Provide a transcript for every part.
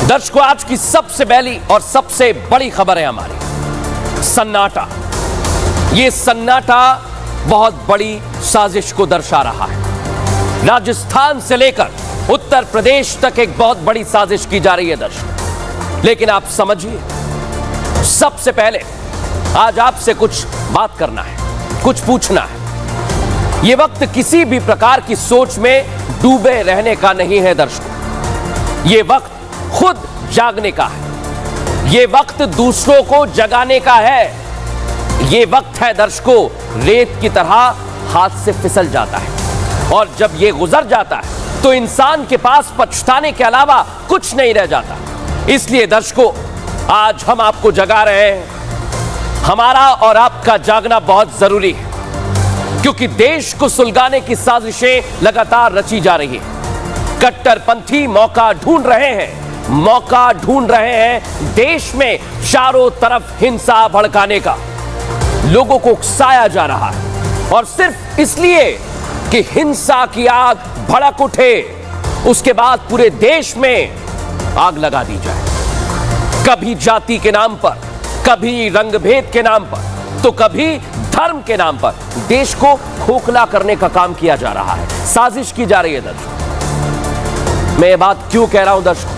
दर्शकों, आज की सबसे पहली और सबसे बड़ी खबर है हमारी सन्नाटा। ये सन्नाटा बहुत बड़ी साजिश को दर्शा रहा है। राजस्थान से लेकर उत्तर प्रदेश तक एक बहुत बड़ी साजिश की जा रही है दर्शकों। लेकिन आप समझिए, सबसे पहले आज आपसे कुछ बात करना है, कुछ पूछना है। यह वक्त किसी भी प्रकार की सोच में डूबे रहने का नहीं है दर्शकों। यह वक्त खुद जागने का है। यह वक्त दूसरों को जगाने का है। यह वक्त है दर्शकों, रेत की तरह हाथ से फिसल जाता है और जब यह गुजर जाता है तो इंसान के पास पछताने के अलावा कुछ नहीं रह जाता। इसलिए दर्शकों, आज हम आपको जगा रहे हैं। हमारा और आपका जागना बहुत जरूरी है, क्योंकि देश को सुलगाने की साजिशें लगातार रची जा रही है। कट्टरपंथी मौका ढूंढ रहे हैं, मौका ढूंढ रहे हैं देश में चारों तरफ हिंसा भड़काने का। लोगों को उकसाया जा रहा है और सिर्फ इसलिए कि हिंसा की आग भड़क उठे, उसके बाद पूरे देश में आग लगा दी जाए। कभी जाति के नाम पर, कभी रंगभेद के नाम पर, तो कभी धर्म के नाम पर देश को खोखला करने का काम किया जा रहा है, साजिश की जा रही है दर्शकों। मैं ये बात क्यों कह रहा हूं दर्शकों?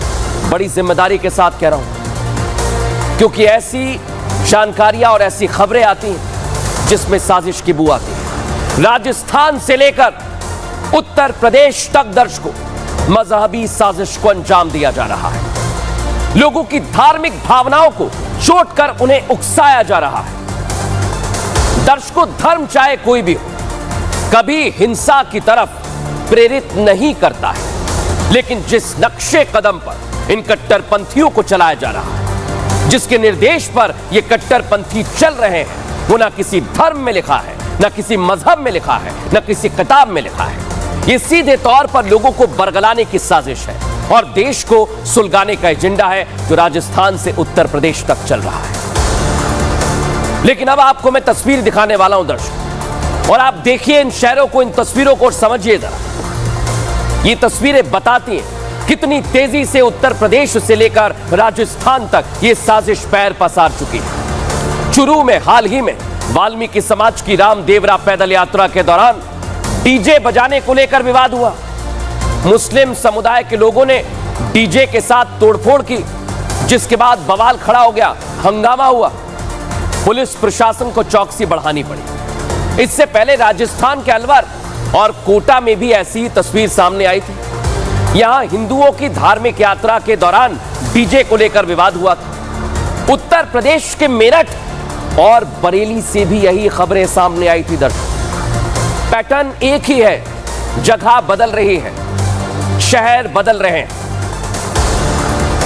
बड़ी जिम्मेदारी के साथ कह रहा हूं, क्योंकि ऐसी जानकारियां और ऐसी खबरें आती हैं जिसमें साजिश की बू आती है। राजस्थान से लेकर उत्तर प्रदेश तक दर्शकों, मजहबी साजिश को अंजाम दिया जा रहा है। लोगों की धार्मिक भावनाओं को चोट कर उन्हें उकसाया जा रहा है। दर्शकों, धर्म चाहे कोई भी हो, कभी हिंसा की तरफ प्रेरित नहीं करता है, लेकिन जिस नक्शे कदम पर इन कट्टरपंथियों को चलाया जा रहा है, जिसके निर्देश पर ये कट्टरपंथी चल रहे हैं, वो ना किसी धर्म में लिखा है, ना किसी मजहब में लिखा है, ना किसी किताब में लिखा है। ये सीधे तौर पर लोगों को बरगलाने की साजिश है और देश को सुलगाने का एजेंडा है, जो राजस्थान से उत्तर प्रदेश तक चल रहा है। लेकिन अब आपको मैं तस्वीर दिखाने वाला हूं दर्शकों, और आप देखिए इन शहरों को, इन तस्वीरों को समझिए जरा। ये तस्वीरें बताती हैं कितनी तेजी से उत्तर प्रदेश से लेकर राजस्थान तक ये साजिश पैर पसार चुकी है। चुरू में हाल ही में वाल्मीकि समाज की रामदेवरा पैदल यात्रा के दौरान डीजे बजाने को लेकर विवाद हुआ। मुस्लिम समुदाय के लोगों ने डीजे के साथ तोड़फोड़ की, जिसके बाद बवाल खड़ा हो गया, हंगामा हुआ। पुलिस प्रशासन को चौकसी बढ़ानी पड़ी। इससे पहले राजस्थान के अलवर और कोटा में भी ऐसी तस्वीर सामने आई थी। यहां हिंदुओं की धार्मिक यात्रा के दौरान डीजे को लेकर विवाद हुआ था। उत्तर प्रदेश के मेरठ और बरेली से भी यही खबरें सामने आई थी दर्शकों। पैटर्न एक ही है, जगह बदल रही है, शहर बदल रहे हैं।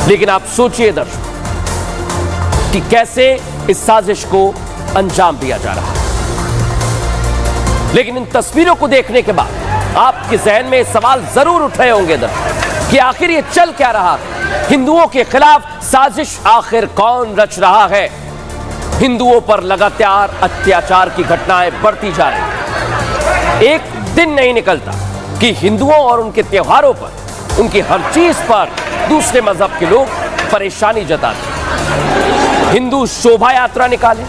लेकिन आप सोचिए दर्शकों कि कैसे इस साजिश को अंजाम दिया जा रहा है। लेकिन इन तस्वीरों को देखने के बाद आपके जहन में सवाल जरूर उठ रहे होंगे दर्शकों कि आखिर ये चल क्या रहा है? हिंदुओं के खिलाफ साजिश आखिर कौन रच रहा है? हिंदुओं पर लगातार अत्याचार की घटनाएं बढ़ती जा रही हैं। एक दिन नहीं निकलता कि हिंदुओं और उनके त्योहारों पर, उनकी हर चीज पर दूसरे मजहब के लोग परेशानी जताते हैं। हिंदू शोभा यात्रा निकाले,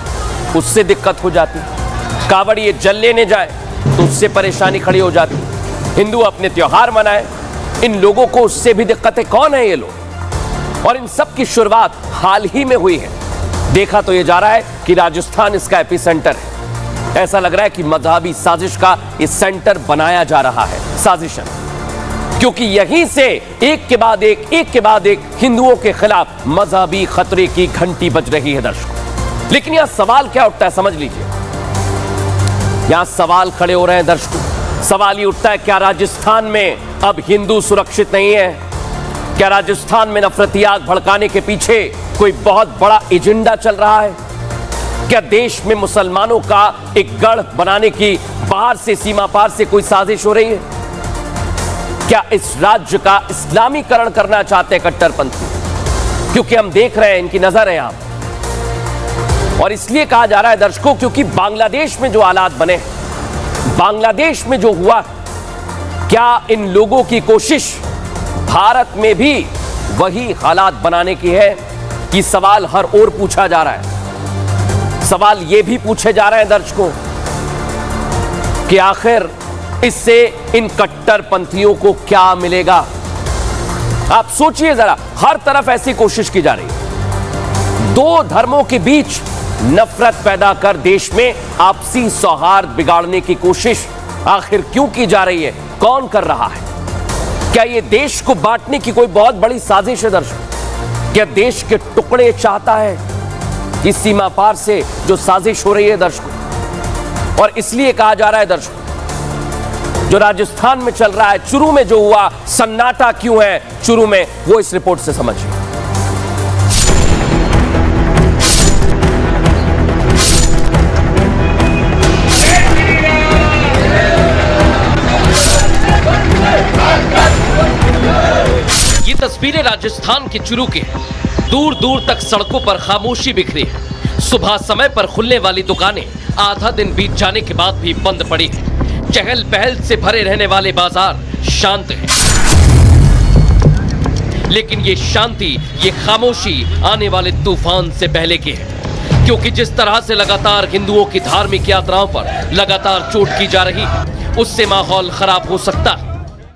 उससे दिक्कत हो जाती है। कावड़िए जल लेने जाए तो उससे परेशानी खड़ी हो जाती है। हिंदू अपने त्योहार मनाए, इन लोगों को उससे भी दिक्कतें। कौन है ये लोग? और इन सब की शुरुआत हाल ही में हुई है। देखा तो ये जा रहा है कि राजस्थान इसका एपिसेंटर है। ऐसा लग रहा है कि मजहबी साजिश का ये सेंटर बनाया जा रहा है, साजिशन, क्योंकि यहीं से एक के बाद एक हिंदुओं के खिलाफ मजहबी खतरे की घंटी बज रही है दर्शकों। लेकिन यहां सवाल क्या उठता है, समझ लीजिए। यहां सवाल खड़े हो रहे हैं दर्शकों। सवाल ये उठता है, क्या राजस्थान में अब हिंदू सुरक्षित नहीं है? क्या राजस्थान में नफरती आग भड़काने के पीछे कोई बहुत बड़ा एजेंडा चल रहा है? क्या देश में मुसलमानों का एक गढ़ बनाने की बाहर से, सीमा पार से कोई साजिश हो रही है? क्या इस राज्य का इस्लामीकरण करना चाहते हैं कट्टरपंथी? क्योंकि हम देख रहे हैं इनकी नजर है यहां। और इसलिए कहा जा रहा है दर्शकों, क्योंकि बांग्लादेश में जो हालात बने, बांग्लादेश में जो हुआ, क्या इन लोगों की कोशिश भारत में भी वही हालात बनाने की है कि सवाल हर ओर पूछा जा रहा है। सवाल यह भी पूछे जा रहे हैं दर्शकों कि आखिर इससे इन कट्टरपंथियों को क्या मिलेगा। आप सोचिए जरा, हर तरफ ऐसी कोशिश की जा रही है, दो धर्मों के बीच नफरत पैदा कर देश में आपसी सौहार्द बिगाड़ने की कोशिश आखिर क्यों की जा रही है, कौन कर रहा है? क्या यह देश को बांटने की कोई बहुत बड़ी साजिश है दर्शकों? क्या देश के टुकड़े चाहता है? इस सीमा पार से जो साजिश हो रही है दर्शकों, और इसलिए कहा जा रहा है दर्शकों, जो राजस्थान में चल रहा है, चुरू में जो हुआ, सन्नाटा क्यों है चुरू में, वो इस रिपोर्ट से समझिए। ये तस्वीरें राजस्थान के चुरू के दूर दूर तक सड़कों पर खामोशी बिखरी है। सुबह समय पर खुलने वाली दुकानें आधा दिन बीत जाने के बाद भी बंद पड़ी है। चहल पहल से भरे रहने वाले बाजार शांत हैं। लेकिन ये शांति, ये खामोशी आने वाले तूफान से पहले की है, क्योंकि जिस तरह से लगातार हिंदुओं की धार्मिक यात्राओं पर लगातार चोट की जा रही है, उससे माहौल खराब हो सकता है।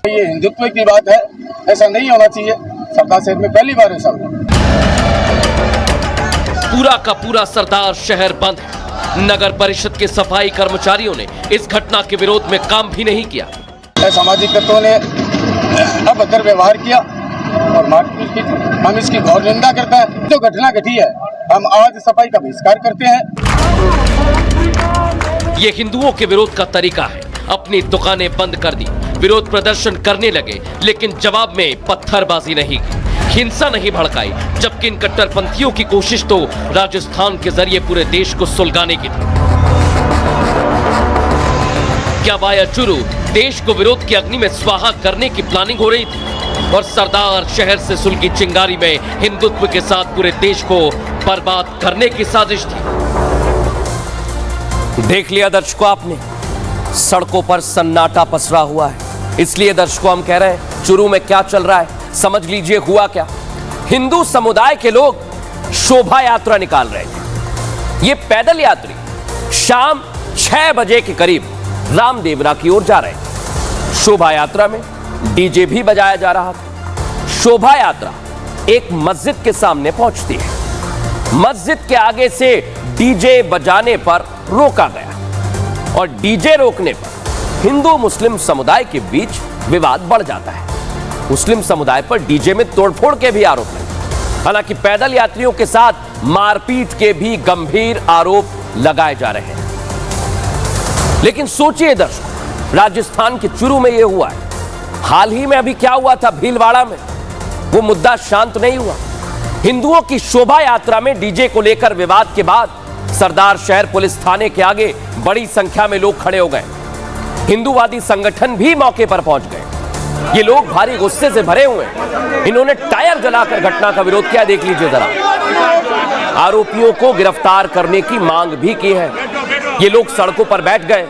ये हिंदुत्व की बात है, ऐसा नहीं होना चाहिए। सरदार शहर में पहली बार ऐसा हुआ। पूरा का पूरा सरदार शहर बंद है। नगर परिषद के सफाई कर्मचारियों ने इस घटना के विरोध में काम भी नहीं किया। सामाजिक तत्वों ने अभद्र व्यवहार किया और मारपीट की। हम इसकी घोर निंदा करते हैं। जो घटना घटी है, हम आज सफाई का बहिष्कार करते हैं। ये हिंदुओं के विरोध का तरीका है। अपनी दुकानें बंद कर दी, विरोध प्रदर्शन करने लगे, लेकिन जवाब में पत्थरबाजी नहीं की, हिंसा नहीं भड़काई, जबकि इन कट्टरपंथियों की कोशिश तो राजस्थान के जरिए पूरे देश को सुलगाने की थी। क्या वाया चुरू देश को विरोध की अग्नि में स्वाहा करने की प्लानिंग हो रही थी, और सरदार शहर से सुलगी चिंगारी में हिंदुत्व के साथ पूरे देश को बर्बाद करने की साजिश थी? देख लिया दर्शकों आपने, सड़कों पर सन्नाटा पसरा हुआ है। इसलिए दर्शकों हम कह रहे हैं, चुरू में क्या चल रहा है समझ लीजिए। हुआ क्या, हिंदू समुदाय के लोग शोभा यात्रा निकाल रहे थे। ये पैदल यात्री शाम 6 बजे के करीब रामदेवरा की ओर जा रहे थे। शोभा यात्रा में डीजे भी बजाया जा रहा था। शोभा यात्रा एक मस्जिद के सामने पहुंचती है। मस्जिद के आगे से डीजे बजाने पर रोका गया, और डीजे रोकने पर हिंदू मुस्लिम समुदाय के बीच विवाद बढ़ जाता है। मुस्लिम समुदाय पर डीजे में तोड़फोड़ के भी आरोप हैं। हालांकि पैदल यात्रियों के साथ मारपीट के भी गंभीर आरोप लगाए जा रहे हैं। लेकिन सोचिए दर्शकों, राजस्थान के चुरू में यह हुआ है। हाल ही में अभी क्या हुआ था भीलवाड़ा में, वो मुद्दा शांत नहीं हुआ। हिंदुओं की शोभा यात्रा में डीजे को लेकर विवाद के बाद सरदार शहर पुलिस थाने के आगे बड़ी संख्या में लोग खड़े हो गए। हिंदूवादी संगठन भी मौके पर पहुंच गए। ये लोग भारी गुस्से से भरे हुए हैं। इन्होंने टायर जलाकर घटना का विरोध किया। देख लीजिए जरा, आरोपियों को गिरफ्तार करने की मांग भी की है। ये लोग सड़कों पर बैठ गए,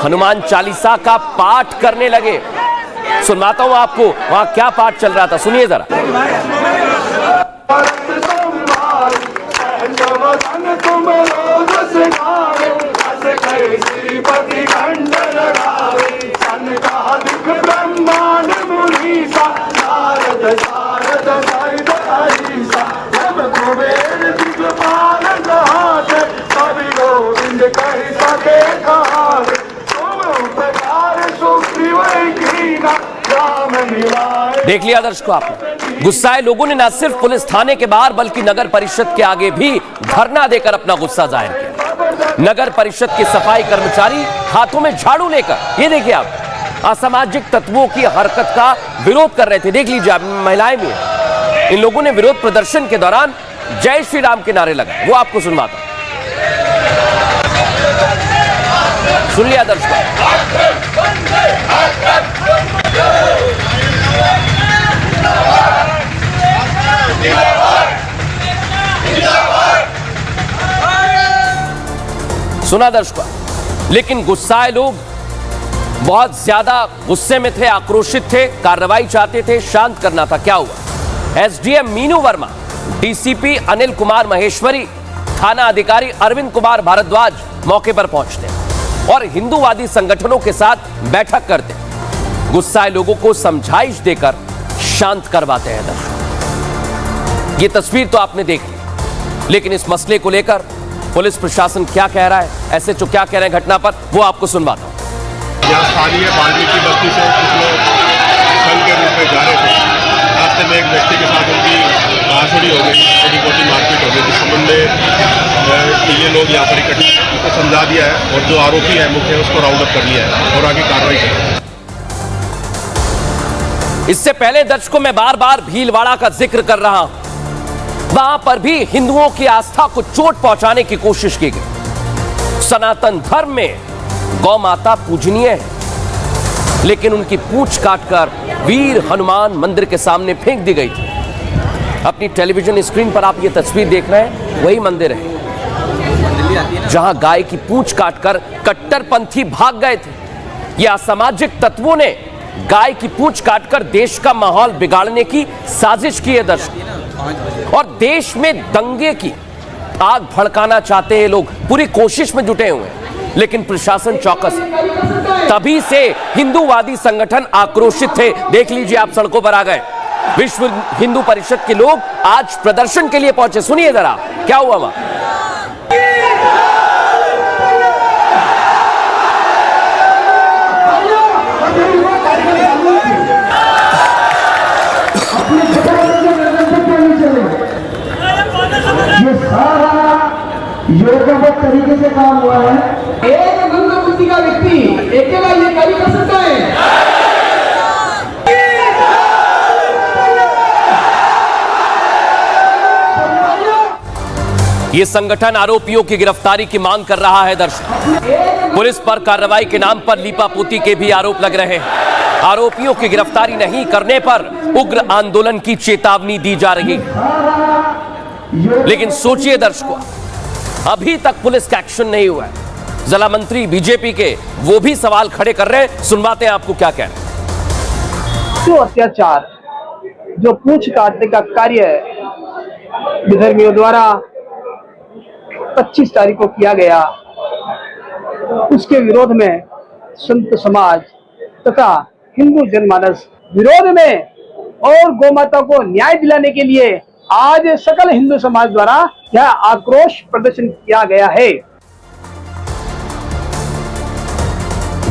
हनुमान चालीसा का पाठ करने लगे। सुनाता हूं आपको वहां क्या पाठ चल रहा था, सुनिए जरा। देख लिया दर्शकों आपने, गुस्साए लोगों ने न सिर्फ पुलिस थाने के बाहर बल्कि नगर परिषद के आगे भी धरना देकर अपना गुस्सा जाहिर किया। नगर परिषद के सफाई कर्मचारी हाथों में झाड़ू लेकर, ये देखिए आप, असामाजिक तत्वों की हरकत का विरोध कर रहे थे। देख लीजिए आप, महिलाएं भी हैं। इन लोगों ने विरोध प्रदर्शन के दौरान जय श्री राम के नारे लगाए। वो आपको सुनवाता, सुन लिया दर्शकों। सुना दर्शकों, लेकिन गुस्साए लोग बहुत ज्यादा गुस्से में थे, आक्रोशित थे, कार्रवाई चाहते थे, शांत करना था। क्या हुआ, एसडीएम मीनू वर्मा, डीसीपी अनिल कुमार महेश्वरी, थाना अधिकारी अरविंद कुमार भारद्वाज मौके पर पहुंचते हैं और हिंदूवादी संगठनों के साथ बैठक करते हैं। गुस्साए लोगों को समझाइश देकर शांत करवाते हैं दर्शक। ये तस्वीर तो आपने देख ली, लेकिन इस मसले को लेकर पुलिस प्रशासन क्या कह रहा है, एसएचओ क्या कह रहे हैं घटना पर, वो आपको सुनवाता हूं। यहाँ स्थानीय वाल्मीकि बस्ती से कुछ लोग संघ के रूप में जा रहे थे। रास्ते में एक व्यक्ति के साथ उनकी कहासुनी हो गई, थोड़ी बहुत मारपीट हो गई। जिस संबंध में ये लोग यहाँ पर इकट्ठे उनको समझा दिया है और जो आरोपी है मुख्य उसको राउंड अप कर लिया है और आगे कार्रवाई कर रही है। इससे पहले दर्शकों में बार बार भीलवाड़ा का जिक्र कर रहा हूं, वहां पर भी हिंदुओं की आस्था को चोट पहुंचाने की कोशिश की गई। सनातन धर्म में गौ माता पूजनीय है, लेकिन उनकी पूंछ काटकर वीर हनुमान मंदिर के सामने फेंक दी गई थी। अपनी टेलीविजन स्क्रीन पर आप ये तस्वीर देख रहे हैं, वही मंदिर है जहां गाय की पूंछ काटकर कट्टरपंथी भाग गए थे। ये असामाजिक तत्वों ने गाय की पूंछ काटकर देश का माहौल बिगाड़ने की साजिश की है दर्शक, और देश में दंगे की आग भड़काना चाहते हैं लोग, पूरी कोशिश में जुटे हुए हैं, लेकिन प्रशासन चौकस है। तभी से हिंदूवादी संगठन आक्रोशित थे। देख लीजिए, आप सड़कों पर आ गए। विश्व हिंदू परिषद के लोग आज प्रदर्शन के लिए पहुंचे। सुनिए जरा क्या हुआ वहां। योजनाबद्ध तरीके से काम हुआ है। एक मंदबुद्धि का व्यक्ति अकेला ये कार्य कर सकता है। ये संगठन आरोपियों की गिरफ्तारी की मांग कर रहा है दर्शक। पुलिस पर कार्रवाई के नाम पर लीपापोती के भी आरोप लग रहे हैं। आरोपियों की गिरफ्तारी नहीं करने पर उग्र आंदोलन की चेतावनी दी जा रही है। लेकिन सोचिए दर्शकों, अभी तक पुलिस का एक्शन नहीं हुआ है। जिला मंत्री बीजेपी के वो भी सवाल खड़े कर रहे हैं। सुनवाते हैं आपको क्या कह रहे हैं। जो अत्याचार, जो पूंछ काटने का कार्य विधर्मियों द्वारा 25 तारीख को किया गया, उसके विरोध में संत समाज तथा हिंदू जनमानस विरोध में और गौमाता को न्याय दिलाने के लिए आज सकल हिंदू समाज द्वारा यह आक्रोश प्रदर्शन किया गया है।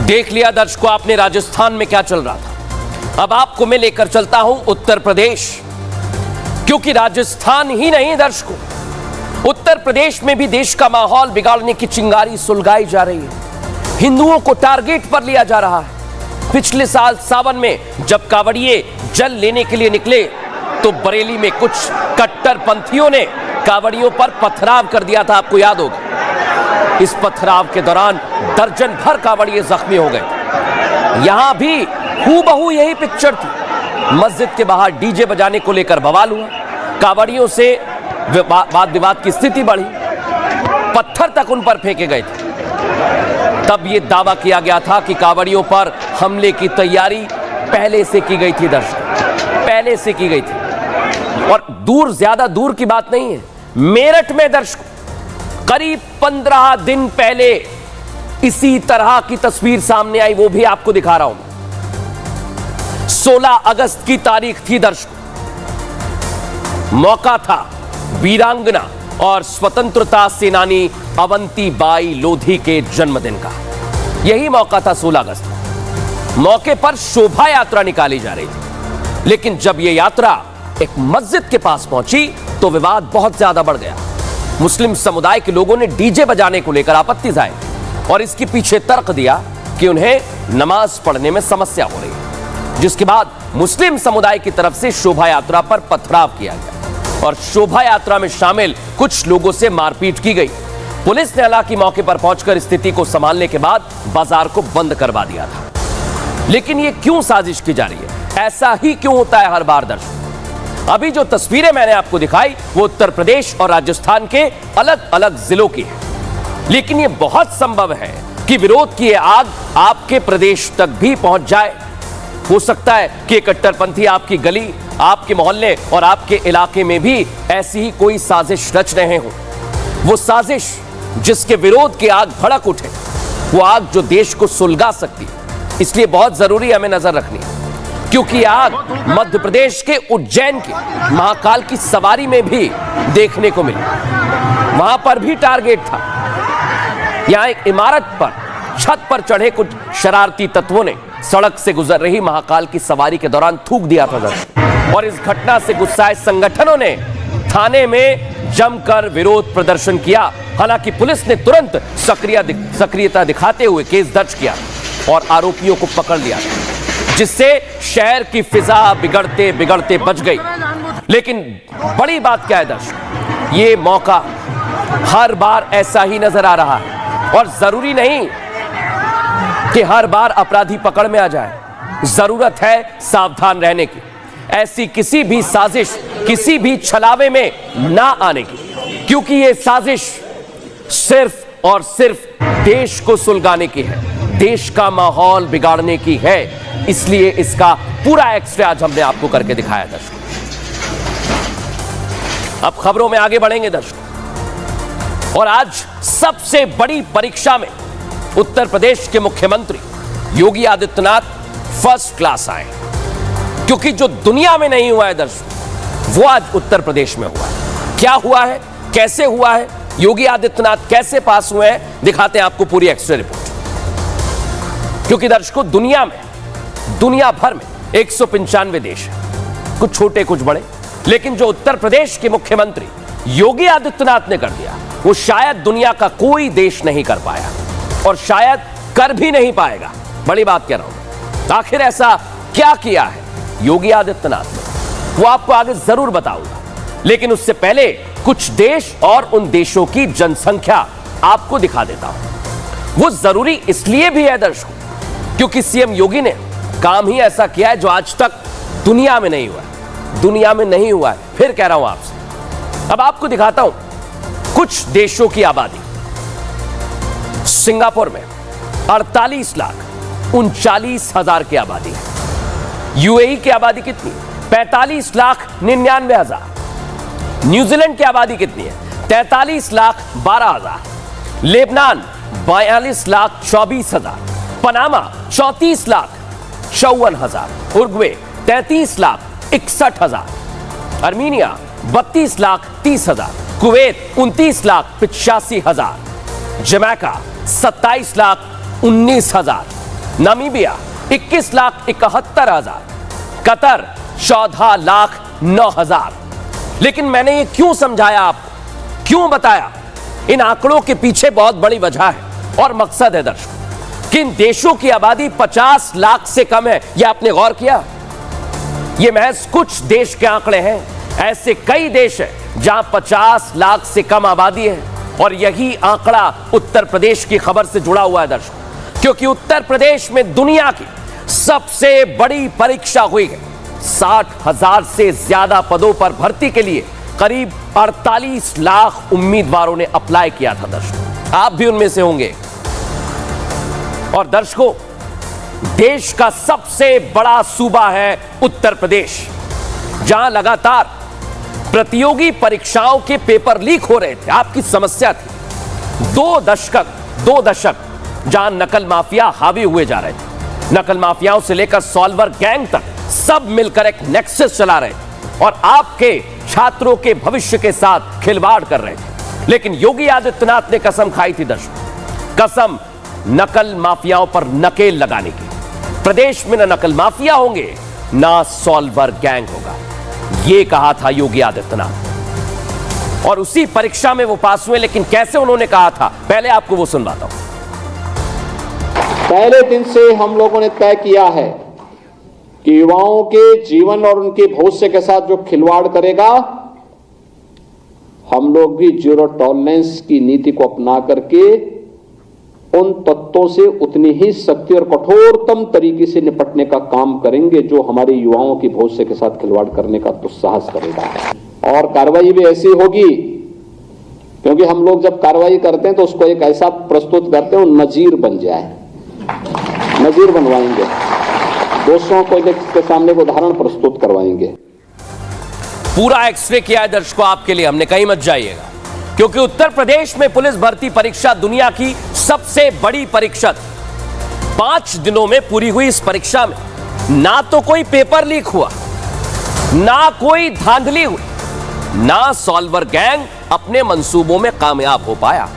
देख लिया दर्शकों आपने राजस्थान में क्या चल रहा था। अब आपको मैं लेकर चलता हूं उत्तर प्रदेश, क्योंकि राजस्थान ही नहीं दर्शकों, उत्तर प्रदेश में भी देश का माहौल बिगाड़ने की चिंगारी सुलगाई जा रही है। हिंदुओं को टारगेट पर लिया जा रहा है। पिछले साल सावन में जब कांवड़िए जल लेने के लिए निकले तो बरेली में कुछ कट्टरपंथियों ने कांवड़ियों पर पथराव कर दिया था, आपको याद होगा। इस पथराव के दौरान दर्जन भर कांवड़िए जख्मी हो गए। यहां भी हूबहू यही पिक्चर थी। मस्जिद के बाहर डीजे बजाने को लेकर बवाल हुआ, कांवड़ियों से वाद विवाद की स्थिति बढ़ी, पत्थर तक उन पर फेंके गए थे। तब यह दावा किया गया था कि कांवड़ियों पर हमले की तैयारी पहले से की गई थी दर्शक, पहले से की गई थी। और दूर, ज्यादा दूर की बात नहीं है, मेरठ में दर्शक करीब 15 दिन पहले इसी तरह की तस्वीर सामने आई, वो भी आपको दिखा रहा हूं। 16 अगस्त की तारीख थी दर्शक, मौका था वीरांगना और स्वतंत्रता सेनानी अवंतीबाई लोधी के जन्मदिन का। यही मौका था 16 अगस्त। मौके पर शोभा यात्रा निकाली जा रही थी, लेकिन जब यह यात्रा एक मस्जिद के पास पहुंची तो विवाद बहुत ज्यादा बढ़ गया। मुस्लिम समुदाय के लोगों ने डीजे बजाने को लेकर आपत्ति जताई और इसके पीछे तर्क दिया कि उन्हें नमाज पढ़ने में समस्या हो रही है, जिसके बाद मुस्लिम समुदाय की तरफ से शोभा यात्रा पर पथराव किया गया और शोभा यात्रा में शामिल कुछ लोगों से मारपीट की गई। पुलिस ने हालांकि मौके पर पहुंचकर स्थिति को संभालने के बाद बाजार को बंद करवा दिया था। लेकिन यह क्यों साजिश की जा रही है? ऐसा ही क्यों होता है हर बार दर्शक? अभी जो तस्वीरें मैंने आपको दिखाई वो उत्तर प्रदेश और राजस्थान के अलग अलग जिलों की है, लेकिन यह बहुत संभव है कि विरोध की यह आग आपके प्रदेश तक भी पहुंच जाए। हो सकता है कि ये कट्टरपंथी आपकी गली, आपके मोहल्ले और आपके इलाके में भी ऐसी ही कोई साजिश रच रहे हो। वो साजिश जिसके विरोध की आग भड़क उठे, वो आग जो देश को सुलगा सकती है। इसलिए बहुत जरूरी हमें नजर रखनी है, क्योंकि आग मध्य प्रदेश के उज्जैन के महाकाल की सवारी में भी देखने को मिली। वहां पर भी टारगेट था। यहां एक इमारत पर छत पर चढ़े कुछ शरारती तत्वों ने सड़क से गुजर रही महाकाल की सवारी के दौरान थूक दिया था दर्शक। और इस घटना से गुस्साए संगठनों ने थाने में जमकर विरोध प्रदर्शन किया। हालांकि पुलिस ने तुरंत सक्रियता दिखाते हुए केस दर्ज किया और आरोपियों को पकड़ लिया, जिससे शहर की फिजा बिगड़ते बिगड़ते बच गई। लेकिन बड़ी बात क्या है दर्शक, ये मौका हर बार ऐसा ही नजर आ रहा है और जरूरी नहीं कि हर बार अपराधी पकड़ में आ जाए। जरूरत है सावधान रहने की, ऐसी किसी भी साजिश, किसी भी छलावे में ना आने की, क्योंकि ये साजिश सिर्फ और सिर्फ देश को सुलगाने की है, देश का माहौल बिगाड़ने की है। इसलिए इसका पूरा एक्सरे आज हमने आपको करके दिखाया दर्शक। अब खबरों में आगे बढ़ेंगे दर्शक, और आज सबसे बड़ी परीक्षा में उत्तर प्रदेश के मुख्यमंत्री योगी आदित्यनाथ फर्स्ट क्लास आए, क्योंकि जो दुनिया में नहीं हुआ है दर्शक, वो आज उत्तर प्रदेश में हुआ है। क्या हुआ है, कैसे हुआ है, योगी आदित्यनाथ कैसे पास हुए हैं, दिखाते हैं आपको पूरी एक्सरे रिपोर्ट। क्योंकि दर्शकों, दुनिया भर में 195 देश है, कुछ छोटे कुछ बड़े, लेकिन जो उत्तर प्रदेश के मुख्यमंत्री योगी आदित्यनाथ ने कर दिया, वो शायद दुनिया का कोई देश नहीं कर पाया और शायद कर भी नहीं पाएगा। बड़ी बात कह रहा हूं। आखिर ऐसा क्या किया है योगी आदित्यनाथ ने, वो आपको आगे जरूर बताऊंगा। लेकिन उससे पहले कुछ देश और उन देशों की जनसंख्या आपको दिखा देता हूं। वो जरूरी इसलिए भी है दर्शकों, क्योंकि सीएम योगी ने काम ही ऐसा किया है जो आज तक दुनिया में नहीं हुआ है, दुनिया में नहीं हुआ है। फिर कह रहा हूं आपसे, अब आपको दिखाता हूं कुछ देशों की आबादी। सिंगापुर में 48,39,000 की आबादी है। यूएई की आबादी कितनी है? 45,99,000। न्यूजीलैंड की आबादी कितनी है? 43,12,000। Lebanon 42,24,000। Panama 34,54,000। Uruguay 33,61,000। Armenia 32,30,000। Kuwait 29,85,000। Jamaica 27,19,000। Namibia 21,71,000। Qatar 14,09,000। लेकिन मैंने ये क्यों समझाया आपको, क्यों बताया? इन आंकड़ों के पीछे बहुत बड़ी वजह है और मकसद है दर्शकों, कि इन देशों की आबादी 50 लाख से कम है। यह आपने गौर किया? ये महज कुछ देश के आंकड़े हैं। ऐसे कई देश हैं जहां 50 लाख से कम आबादी है, और यही आंकड़ा उत्तर प्रदेश की खबर से जुड़ा हुआ है दर्शकों, क्योंकि उत्तर प्रदेश में दुनिया की सबसे बड़ी परीक्षा हुई है। 60,000 से ज्यादा पदों पर भर्ती के लिए करीब 48 लाख उम्मीदवारों ने अप्लाई किया था दर्शकों। आप भी उनमें से होंगे। और दर्शकों, देश का सबसे बड़ा सूबा है उत्तर प्रदेश, जहां लगातार प्रतियोगी परीक्षाओं के पेपर लीक हो रहे थे। आपकी समस्या थी 2 दशक जहां नकल माफिया हावी हुए जा रहे थे। नकल माफियाओं से लेकर सॉल्वर गैंग तक सब मिलकर एक नेक्सस चला रहे थे और आपके छात्रों के भविष्य के साथ खिलवाड़ कर रहे थे। लेकिन योगी आदित्यनाथ ने कसम खाई थी दर्शकों, कसम नकल माफियाओं पर नकेल लगाने की। प्रदेश में न नकल माफिया होंगे, ना सॉल्वर गैंग होगा, ये कहा था योगी आदित्यनाथ। और उसी परीक्षा में वो पास हुए। लेकिन कैसे उन्होंने कहा था, पहले आपको वो सुनवाता हूं। पहले दिन से हम लोगों ने तय किया है कि युवाओं के जीवन और उनके भविष्य के साथ जो खिलवाड़ करेगा, हम लोग भी जीरो टॉलरेंस की नीति को अपना करके उन तत्वों से उतनी ही सख्ती और कठोरतम तरीके से निपटने का काम करेंगे जो हमारे युवाओं के भविष्य के साथ खिलवाड़ करने का दुस्साहस करेगा। और कार्रवाई भी ऐसी होगी, क्योंकि हम लोग जब कार्रवाई करते हैं तो उसको एक ऐसा प्रस्तुत करते हैं नजीर बन जाए, नजीर बनवाएंगे। दोषों को के सामने एक उदाहरण प्रस्तुत करवाएंगे। पूरा एक्सरे किया है दर्शकों आपके लिए हमने, कहीं मत जाइएगा, क्योंकि उत्तर प्रदेश में पुलिस भर्ती परीक्षा दुनिया की सबसे बड़ी परीक्षा थी। 5 दिनों में पूरी हुई इस परीक्षा में ना तो कोई पेपर लीक हुआ, ना कोई धांधली हुई, ना सॉल्वर गैंग अपने मंसूबों में कामयाब हो पाया,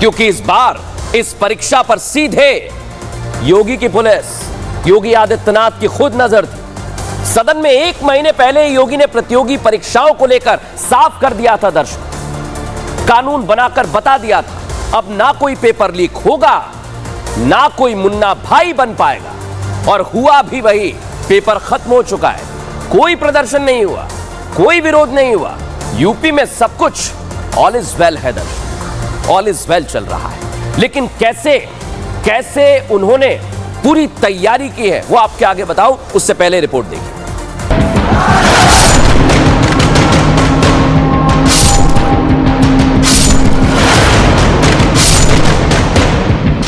क्योंकि इस बार इस परीक्षा पर सीधे योगी की पुलिस, योगी आदित्यनाथ की खुद नजर थी। सदन में 1 महीने पहले योगी ने प्रतियोगी परीक्षाओं को लेकर साफ कर दिया था दर्शक, कानून बनाकर बता दिया था अब ना कोई पेपर लीक होगा, ना कोई मुन्ना भाई बन पाएगा, और हुआ भी वही। पेपर खत्म हो चुका है, कोई प्रदर्शन नहीं हुआ, कोई विरोध नहीं हुआ, यूपी में सब कुछ ऑल इज वेल है दर्शक, ऑल इज वेल चल रहा है। लेकिन कैसे कैसे उन्होंने पूरी तैयारी की है वो आपके आगे बताऊं, उससे पहले रिपोर्ट देखिए।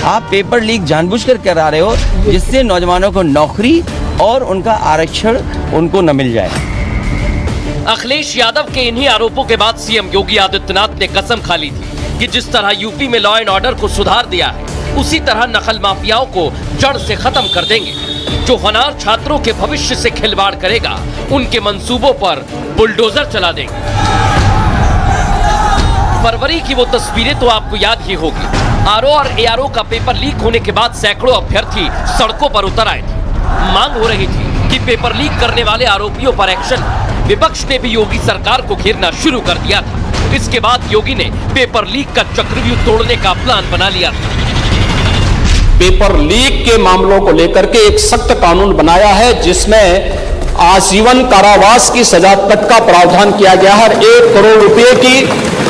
आप पेपर लीक जानबूझकर करा रहे हो, जिससे नौजवानों को नौकरी और उनका आरक्षण उनको न मिल जाए। अखिलेश यादव के इन्हीं आरोपों के बाद सीएम योगी आदित्यनाथ ने कसम खा ली थी कि जिस तरह यूपी में लॉ एंड ऑर्डर को सुधार दिया है, उसी तरह नकल माफियाओं को जड़ से खत्म कर देंगे। जो होनार छात्रों के भविष्य से खिलवाड़ करेगा, उनके मंसूबों पर बुलडोजर चला देंगे। फरवरी की वो तस्वीरें तो आपको याद ही होगी। आरओ और एआरओ का पेपर लीक होने के बाद सैकड़ों अभ्यर्थी सड़कों पर उतर आए थे। मांग हो रही थी कि पेपर लीक करने वाले आरोपियों पर एक्शन। विपक्ष ने भी योगी सरकार को घेरना शुरू कर दिया था। इसके बाद योगी ने पेपर लीक का चक्रव्यूह तोड़ने का प्लान बना लिया था। पेपर लीक के मामलों को लेकर के एक सख्त कानून बनाया है, जिसमें आजीवन कारावास की सजा तक का प्रावधान किया गया है। 1 करोड़ रुपए की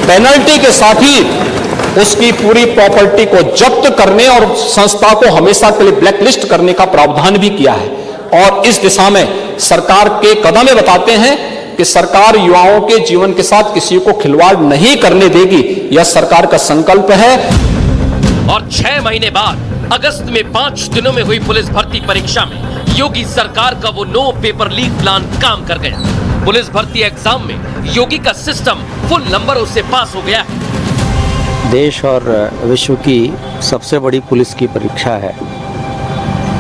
पेनल्टी के साथ ही उसकी पूरी प्रॉपर्टी को जब्त करने और संस्था को हमेशा के लिए ब्लैकलिस्ट करने का प्रावधान भी किया है। और इस दिशा में सरकार के कदम बताते हैं कि सरकार युवाओं के जीवन के साथ किसी को खिलवाड़ नहीं करने देगी, यह सरकार का संकल्प है। और 6 महीने बाद अगस्त में 5 दिनों में हुई पुलिस भर्ती परीक्षा में योगी सरकार का वो नो पेपर लीक प्लान काम कर गया। पुलिस भर्ती एग्जाम में योगी का सिस्टम फुल नंबरों से पास हो गया है। देश और विश्व की सबसे बड़ी पुलिस की परीक्षा है,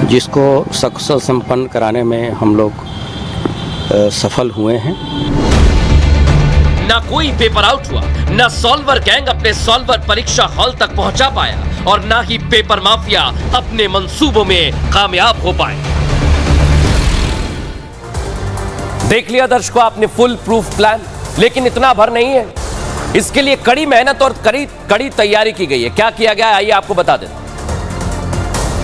जिसको सकुशल संपन्न कराने में हम लोग सफल हुए हैं। ना कोई पेपर आउट हुआ, ना सॉल्वर गैंग अपने सॉल्वर परीक्षा हॉल तक पहुंचा पाया, और ना ही पेपर माफिया अपने मंसूबों में कामयाब हो पाए। देख लिया दर्शकों आपने फुल प्रूफ प्लान, लेकिन इतना भर नहीं है। इसके लिए कड़ी मेहनत और कड़ी तैयारी की गई है। क्या किया गया है आइए आपको बता दें।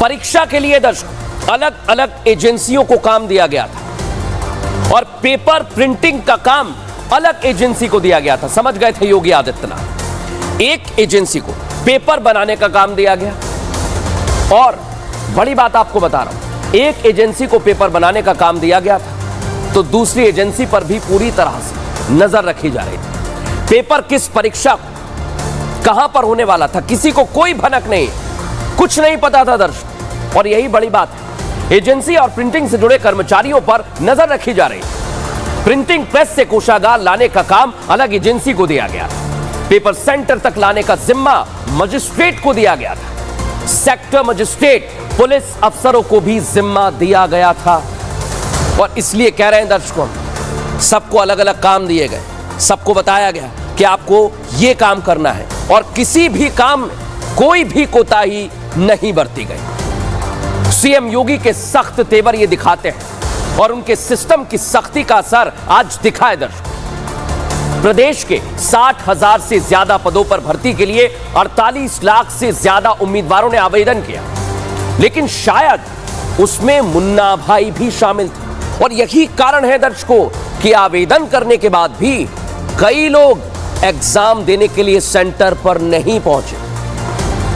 परीक्षा के लिए दर्शकों अलग अलग एजेंसियों को काम दिया गया था, और पेपर प्रिंटिंग का काम अलग एजेंसी को दिया गया था। समझ गए थे योगी आदित्यनाथ। एक एजेंसी को पेपर बनाने का काम दिया गया, और बड़ी बात आपको बता रहा हूं, एक एजेंसी को पेपर बनाने का काम दिया गया था, तो दूसरी एजेंसी पर भी पूरी तरह से नजर रखी जा रही थी। पेपर किस परीक्षा कहां पर होने वाला था, किसी को कोई भनक नहीं, कुछ नहीं पता था दर्शक। और यही बड़ी बात है, एजेंसी और प्रिंटिंग से जुड़े कर्मचारियों पर नजर रखी जा रही है। प्रिंटिंग प्रेस से कोषागार लाने का काम अलग एजेंसी को दिया गया था। पेपर सेंटर तक लाने का जिम्मा मजिस्ट्रेट को दिया गया था। सेक्टर मजिस्ट्रेट पुलिस अफसरों को भी जिम्मा दिया गया था। और इसलिए कह रहे हैं दर्शकों, सबको अलग अलग काम दिए गए, सबको बताया गया कि आपको यह काम करना है, और किसी भी काम में कोई भी कोताही नहीं बरती गई। सीएम योगी के सख्त तेवर ये दिखाते हैं, और उनके सिस्टम की सख्ती का असर आज दिखा है दर्शकों। प्रदेश के 60,000 से ज्यादा पदों पर भर्ती के लिए 48 लाख से ज्यादा उम्मीदवारों ने आवेदन किया, लेकिन शायद उसमें मुन्ना भाई भी शामिल थे। और यही कारण है दर्शकों कि आवेदन करने के बाद भी कई लोग एग्जाम देने के लिए सेंटर पर नहीं पहुंचे,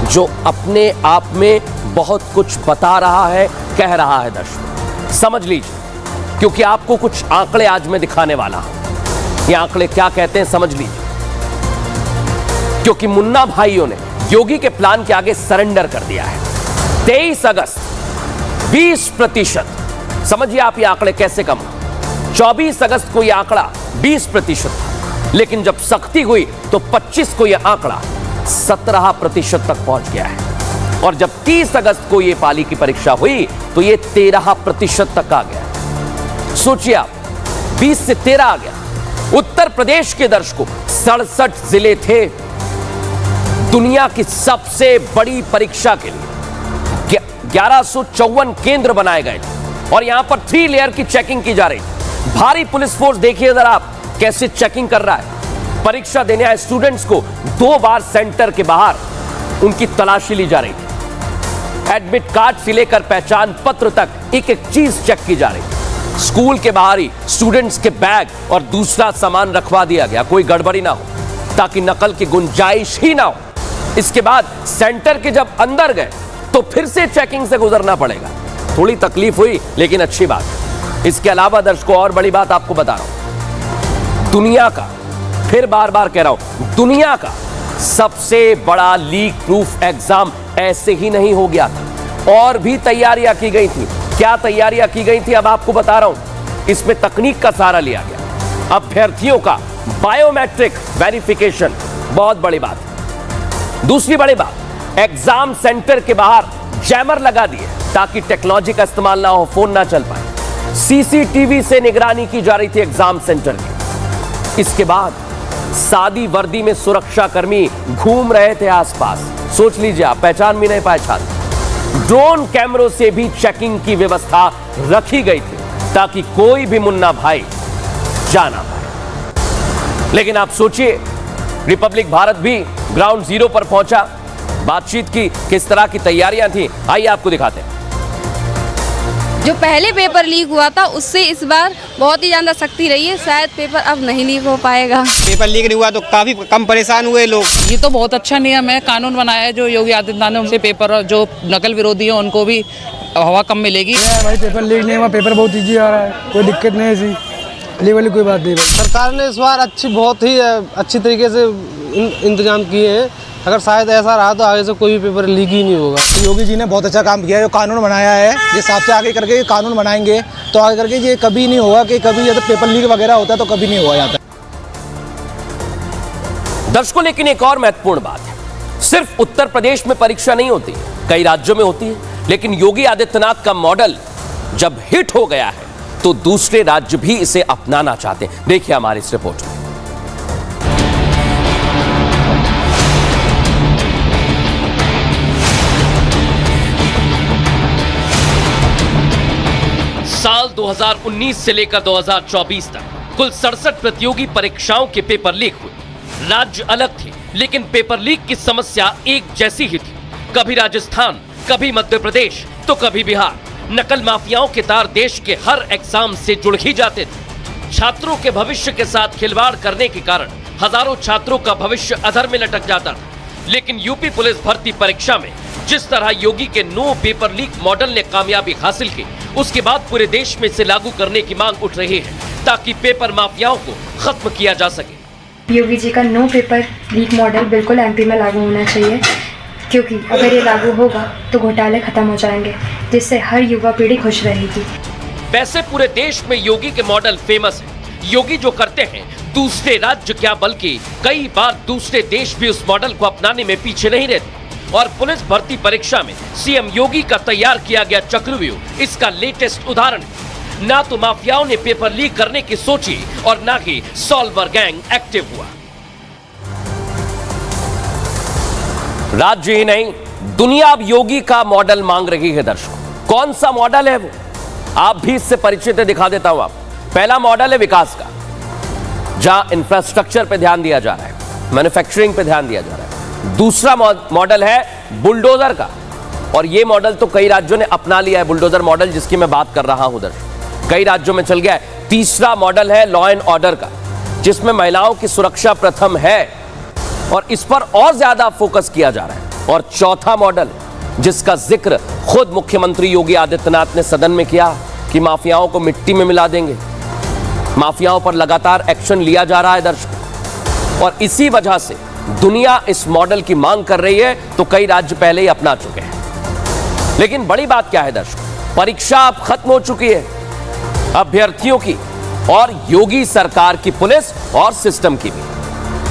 जो अपने आप में बहुत कुछ बता रहा है, कह रहा है दर्शकों। समझ लीजिए, क्योंकि आपको कुछ आंकड़े आज मैं दिखाने वाला हूं। ये आंकड़े क्या कहते हैं समझ लीजिए, क्योंकि मुन्ना भाइयों ने योगी के प्लान के आगे सरेंडर कर दिया है। 23 अगस्त 20% समझिए आप ये आंकड़े कैसे कम हुए। 24 अगस्त को यह आंकड़ा 20% था, लेकिन जब सख्ती हुई तो 25 को यह आंकड़ा 17% तक पहुंच गया है। और जब 30 अगस्त को यह पाली की परीक्षा हुई तो यह 13% तक आ गया। सोचिए आप, 20 से 13 आ गया। उत्तर प्रदेश के दर्शकों 67 जिले थे दुनिया की सबसे बड़ी परीक्षा के लिए। 1154 केंद्र बनाए गए थे और यहां पर 3 लेयर की चेकिंग की जा रही थी। भारी पुलिस फोर्स देखिए जरा आप कैसे चेकिंग कर रहा है। परीक्षा देने आए स्टूडेंट्स को 2 बार सेंटर के बाहर उनकी तलाशी ली जा रही थी। एडमिट कार्ड से लेकर पहचान पत्र तक एक एक चीज चेक की जा रही थी। स्कूल के बाहर ही स्टूडेंट्स के बैग और दूसरा सामान रखवा दिया गया, कोई गड़बड़ी ना हो, ताकि नकल की गुंजाइश ही ना हो। इसके बाद सेंटर के जब अंदर गए तो फिर से चेकिंग से गुजरना पड़ेगा। थोड़ी तकलीफ हुई लेकिन अच्छी बात है। इसके अलावा दर्शकों और बड़ी बात आपको बता रहा हूं, दुनिया का, फिर बार बार कह रहा हूं, दुनिया का सबसे बड़ा लीक प्रूफ एग्जाम ऐसे ही नहीं हो गया था, और भी तैयारियां की गई थी। क्या तैयारियां की गई थी अब आपको बता रहा हूं। इसमें तकनीक का सहारा लिया गया। अभ्यर्थियों का बायोमेट्रिक वेरिफिकेशन, बहुत बड़ी बात। दूसरी बड़ी बात, एग्जाम सेंटर के बाहर जैमर लगा दिए ताकि टेक्नोलॉजी का इस्तेमाल ना हो, फोन ना चल पाए। सीसीटीवी से निगरानी की जा रही थी एग्जाम सेंटर की। इसके बाद सादी वर्दी में सुरक्षा कर्मी घूम रहे थे आसपास। सोच लीजिए आप, पहचान भी नहीं पाए छात्र। ड्रोन कैमरों से भी चेकिंग की व्यवस्था रखी गई थी ताकि कोई भी मुन्ना भाई जा ना पाए। लेकिन आप सोचिए, रिपब्लिक भारत भी ग्राउंड जीरो पर पहुंचा, बातचीत की, किस तरह की तैयारियां थी, आइए आपको दिखाते हैं। जो पहले पेपर लीक हुआ था उससे इस बार बहुत ही ज़्यादा सख्ती रही है। शायद पेपर अब नहीं लीक हो पाएगा। पेपर लीक नहीं हुआ तो काफ़ी कम परेशान हुए लोग। ये तो बहुत अच्छा नियम है, कानून बनाया है जो योगी आदित्यनाथ ने। उनसे पेपर जो नकल विरोधी है उनको भी हवा कम मिलेगी। भाई पेपर लीक नहीं हुआ, पेपर बहुत ईजी आ रहा है, कोई दिक्कत नहीं है ऐसी लीक वाली कोई बात नहीं। सरकार ने इस बार बहुत ही अच्छी तरीके से इंतजाम किए हैं। अगर शायद ऐसा रहा तो आगे से कोई भी पेपर लीक ही नहीं होगा। योगी जी ने बहुत अच्छा काम किया है, जो कानून बनाया है जिस हिसाब से आगे करके कानून बनाएंगे तो आगे करके ये कभी नहीं होगा कि कभी जब पेपर लीक वगैरह होता है तो कभी नहीं हुआ जाता। दर्शकों, लेकिन एक और महत्वपूर्ण बात है, सिर्फ उत्तर प्रदेश में परीक्षा नहीं होती, कई राज्यों में होती है। लेकिन योगी आदित्यनाथ का मॉडल जब हिट हो गया है तो दूसरे राज्य भी इसे अपनाना चाहते हैं। देखिए हमारी इस रिपोर्ट में। साल 2019 से लेकर 2024 तक कुल 67 प्रतियोगी परीक्षाओं के पेपर लीक हुए। राज्य अलग थे लेकिन पेपर लीक की समस्या एक जैसी ही थी। कभी राजस्थान, कभी मध्य प्रदेश तो कभी बिहार। नकल माफियाओं के तार देश के हर एग्जाम से जुड़ ही जाते थे। छात्रों के भविष्य के साथ खिलवाड़ करने के कारण हजारों छात्रों का भविष्य अधर में लटक जाता था। लेकिन यूपी पुलिस भर्ती परीक्षा में जिस तरह योगी के नो पेपर लीक मॉडल ने कामयाबी हासिल की, उसके बाद पूरे देश में इसे लागू करने की मांग उठ रही है ताकि पेपर माफियाओं को खत्म किया जा सके। योगी जी का नो पेपर लीक मॉडल बिल्कुल एमपी में लागू होना चाहिए, क्योंकि अगर ये लागू होगा तो घोटाले खत्म हो जाएंगे, जिससे हर युवा पीढ़ी खुश रहेगी। वैसे पूरे देश में योगी के मॉडल फेमस है। योगी जो करते हैं दूसरे राज्य क्या बल्कि कई बार दूसरे देश भी उस मॉडल को अपनाने में पीछे नहीं रहते। और पुलिस भर्ती परीक्षा में सीएम योगी का तैयार किया गया चक्रव्यूह इसका लेटेस्ट उदाहरण है। ना तो माफियाओं ने पेपर लीक करने की सोची और ना ही सॉल्वर गैंग एक्टिव हुआ। राज्य ही नहीं, दुनिया अब योगी का मॉडल मांग रही है। दर्शकों, कौन सा मॉडल है वो, आप भी इससे परिचित है, दिखा देता हूं आप। पहला मॉडल है विकास का, जहां इंफ्रास्ट्रक्चर पे ध्यान दिया जा रहा है, मैन्युफैक्चरिंग पे ध्यान दिया जा रहा है। दूसरा मॉडल है बुलडोजर का, और यह मॉडल तो कई राज्यों ने अपना लिया है, बुलडोजर मॉडल जिसकी मैं बात कर रहा हूं दर्शकों, कई राज्यों में चल गया है। तीसरा मॉडल है लॉ एंड ऑर्डर का, जिसमें महिलाओं की सुरक्षा प्रथम है और इस पर और ज्यादा फोकस किया जा रहा है। और चौथा मॉडल, जिसका जिक्र खुद मुख्यमंत्री योगी आदित्यनाथ ने सदन में किया कि माफियाओं को मिट्टी में मिला देंगे। माफियाओं पर लगातार एक्शन लिया जा रहा है दर्शकों, और इसी वजह से दुनिया इस मॉडल की मांग कर रही है, तो कई राज्य पहले ही अपना चुके हैं। लेकिन बड़ी बात क्या है दर्शकों, परीक्षा अब खत्म हो चुकी है अभ्यर्थियों की और योगी सरकार की पुलिस और सिस्टम की भी।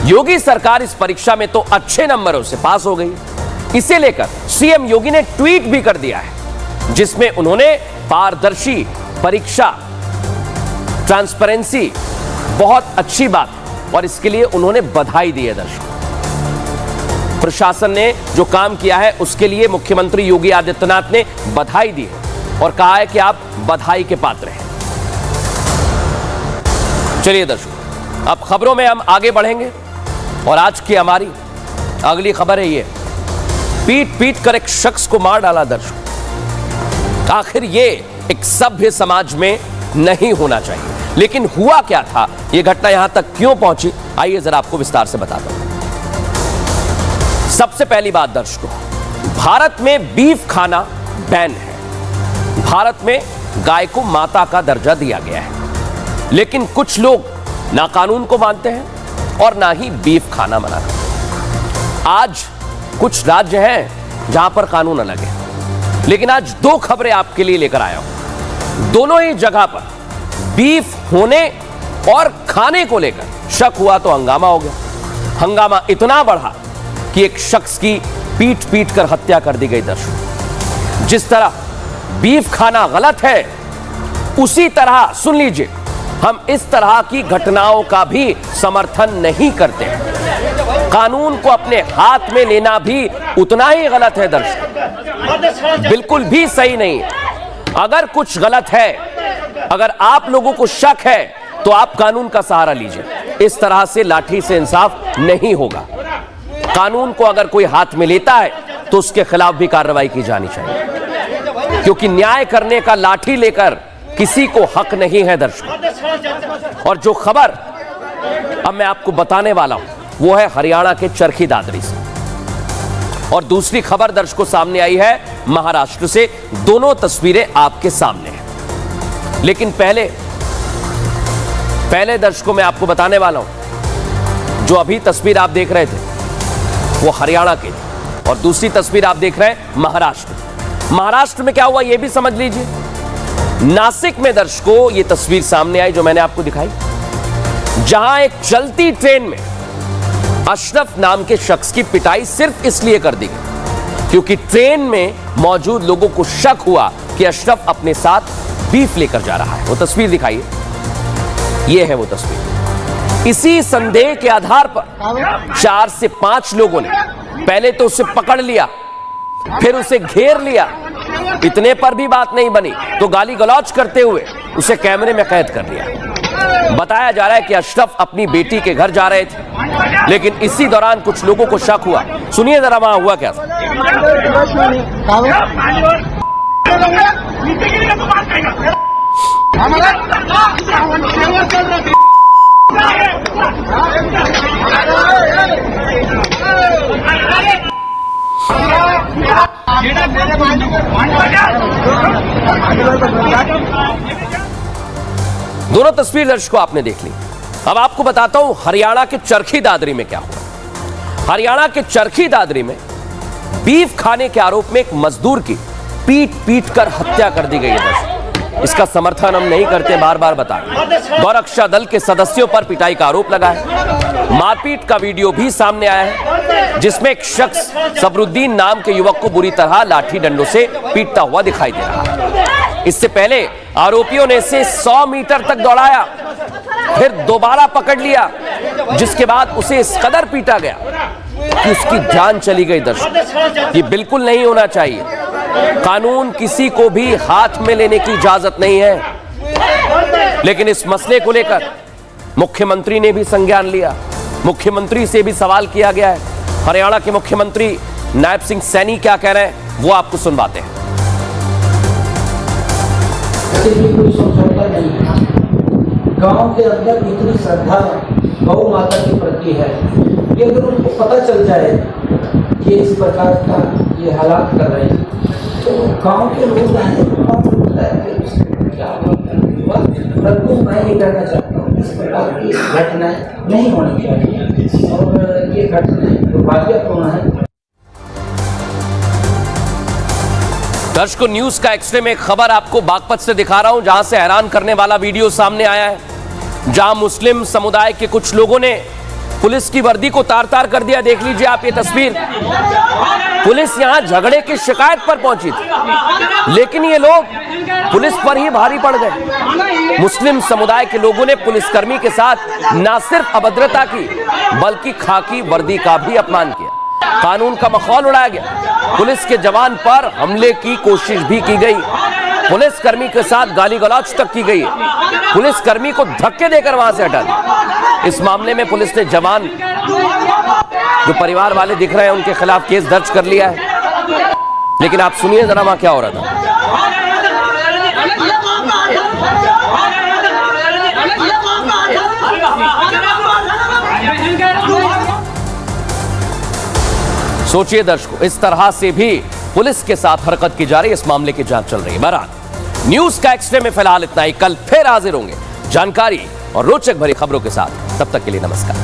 योगी सरकार इस परीक्षा में तो अच्छे नंबरों से पास हो गई। इसे लेकर सीएम योगी ने ट्वीट भी कर दिया है, जिसमें उन्होंने पारदर्शी परीक्षा, ट्रांसपेरेंसी बहुत अच्छी बात है और इसके लिए उन्होंने बधाई दी है। दर्शकों, प्रशासन ने जो काम किया है उसके लिए मुख्यमंत्री योगी आदित्यनाथ ने बधाई दी है और कहा है कि आप बधाई के पात्र हैं। चलिए दर्शकों, अब खबरों में हम आगे बढ़ेंगे और आज की हमारी अगली खबर है ये, पीट पीट कर एक शख्स को मार डाला। दर्शकों, आखिर ये एक सभ्य समाज में नहीं होना चाहिए, लेकिन हुआ क्या था, यह घटना यहां तक क्यों पहुंची, आइए जरा आपको विस्तार से बताता हूं। सबसे पहली बात दर्शकों, भारत में बीफ खाना बैन है। भारत में गाय को माता का दर्जा दिया गया है, लेकिन कुछ लोग ना कानून को मानते हैं और ना ही बीफ खाना मना करते हैं। आज कुछ राज्य हैं जहां पर कानून अलग है, लेकिन आज दो खबरें आपके लिए लेकर आया हूं। दोनों ही जगह पर बीफ होने और खाने को लेकर शक हुआ तो हंगामा हो गया। हंगामा इतना बढ़ा कि एक शख्स की पीट पीट कर हत्या कर दी गई। दर्शकों, जिस तरह बीफ खाना गलत है, उसी तरह सुन लीजिए, हम इस तरह की घटनाओं का भी समर्थन नहीं करते। कानून को अपने हाथ में लेना भी उतना ही गलत है। दर्शकों, बिल्कुल भी सही नहीं है। अगर कुछ गलत है, अगर आप लोगों को शक है, तो आप कानून का सहारा लीजिए। इस तरह से लाठी से इंसाफ नहीं होगा। कानून को अगर कोई हाथ में लेता है तो उसके खिलाफ भी कार्रवाई की जानी चाहिए, क्योंकि न्याय करने का लाठी लेकर किसी को हक नहीं है। दर्शकों, और जो खबर अब मैं आपको बताने वाला हूं वो है हरियाणा के चरखी दादरी से, और दूसरी खबर दर्शकों सामने आई है महाराष्ट्र से। दोनों तस्वीरें आपके सामने हैं, लेकिन पहले दर्शकों मैं आपको बताने वाला हूं, जो अभी तस्वीर आप देख रहे थे वो हरियाणा की, और दूसरी तस्वीर आप देख रहे हैं महाराष्ट्र। महाराष्ट्र में क्या हुआ ये भी समझ लीजिए। नासिक में दर्शकों ये तस्वीर सामने आई जो मैंने आपको दिखाई, जहां एक चलती ट्रेन में अशरफ नाम के शख्स की पिटाई सिर्फ इसलिए कर दी गई क्योंकि ट्रेन में मौजूद लोगों को शक हुआ कि अशरफ अपने साथ बीफ लेकर जा रहा है। वो तस्वीर दिखाइए, ये है वो तस्वीर। इसी संदेह के आधार पर 4 से 5 लोगों ने पहले तो उसे पकड़ लिया, फिर उसे घेर लिया। इतने पर भी बात नहीं बनी तो गाली गलौज करते हुए उसे कैमरे में कैद कर लिया। बताया जा रहा है कि अशरफ अपनी बेटी के घर जा रहे थे, लेकिन इसी दौरान कुछ लोगों को शक हुआ। सुनिए जरा वहां हुआ क्या था। दोनों तस्वीर दर्शकों आपने देख ली। अब आपको बताता हूं हरियाणा के चरखी दादरी में क्या हुआ। हरियाणा के चरखी दादरी में बीफ खाने के आरोप में एक मजदूर की पीट पीट कर हत्या कर दी गई है। दर्शकों, इसका समर्थन हम नहीं करते, बार बार बता रहे। गौरक्षा दल के सदस्यों पर पिटाई का आरोप लगा है। मारपीट का वीडियो भी सामने आया है, जिसमें एक शख्स सबरुद्दीन नाम के युवक को बुरी तरह लाठी डंडों से पीटता हुआ दिखाई दे रहा है। इससे पहले आरोपियों ने इसे 100 मीटर तक दौड़ाया, फिर दोबारा पकड़ लिया, जिसके बाद उसे इस कदर पीटा गया कि उसकी जान चली गई। दर्शक, ये बिल्कुल नहीं होना चाहिए। कानून किसी को भी हाथ में लेने की इजाजत नहीं है, लेकिन इस मसले को लेकर मुख्यमंत्री ने भी संज्ञान लिया। मुख्यमंत्री से भी सवाल किया गया है। हरियाणा के मुख्यमंत्री नायब सिंह सैनी क्या कह रहे हैं वो आपको सुनवाते हैं। गांव के अंदर इतनी श्रद्धा गौ माता के प्रति है कि अगर उनको पता चल जाए कि इस प्रकार का ये हालात कर रहे हैं तो गांव के लोग परंतु मैं ये कहना चाहता हूँ इस प्रकार की घटनाएं नहीं होनी चाहिए और ये घटनाएं दुर्भाग्यपूर्ण है। दर्शकों, न्यूज का एक्सरे में एक खबर आपको बागपत से दिखा रहा हूं, जहां से हैरान करने वाला वीडियो सामने आया है, जहां मुस्लिम समुदाय के कुछ लोगों ने पुलिस की वर्दी को तार तार कर दिया। देख लीजिए आप ये तस्वीर। पुलिस यहां झगड़े की शिकायत पर पहुंची थी, लेकिन ये लोग पुलिस पर ही भारी पड़ गए। मुस्लिम समुदाय के लोगों ने पुलिसकर्मी के साथ न सिर्फ अभद्रता की, बल्कि खाकी वर्दी का भी अपमान किया। कानून का मखौल उड़ाया गया। पुलिस के जवान पर हमले की कोशिश भी की गई। पुलिसकर्मी के साथ गाली गलौज तक की गई। पुलिसकर्मी को धक्के देकर वहां से हटा दिया। इस मामले में पुलिस ने जवान, जो परिवार वाले दिख रहे हैं, उनके खिलाफ केस दर्ज कर लिया है। लेकिन आप सुनिए जरा वहां क्या हो रहा था। सोचिए दर्शकों, इस तरह से भी पुलिस के साथ हरकत की जा रही है। इस मामले की जांच चल रही है। बहरहाल न्यूज का एक्सरे में फिलहाल इतना ही। कल फिर हाजिर होंगे जानकारी और रोचक भरी खबरों के साथ। तब तक के लिए नमस्कार।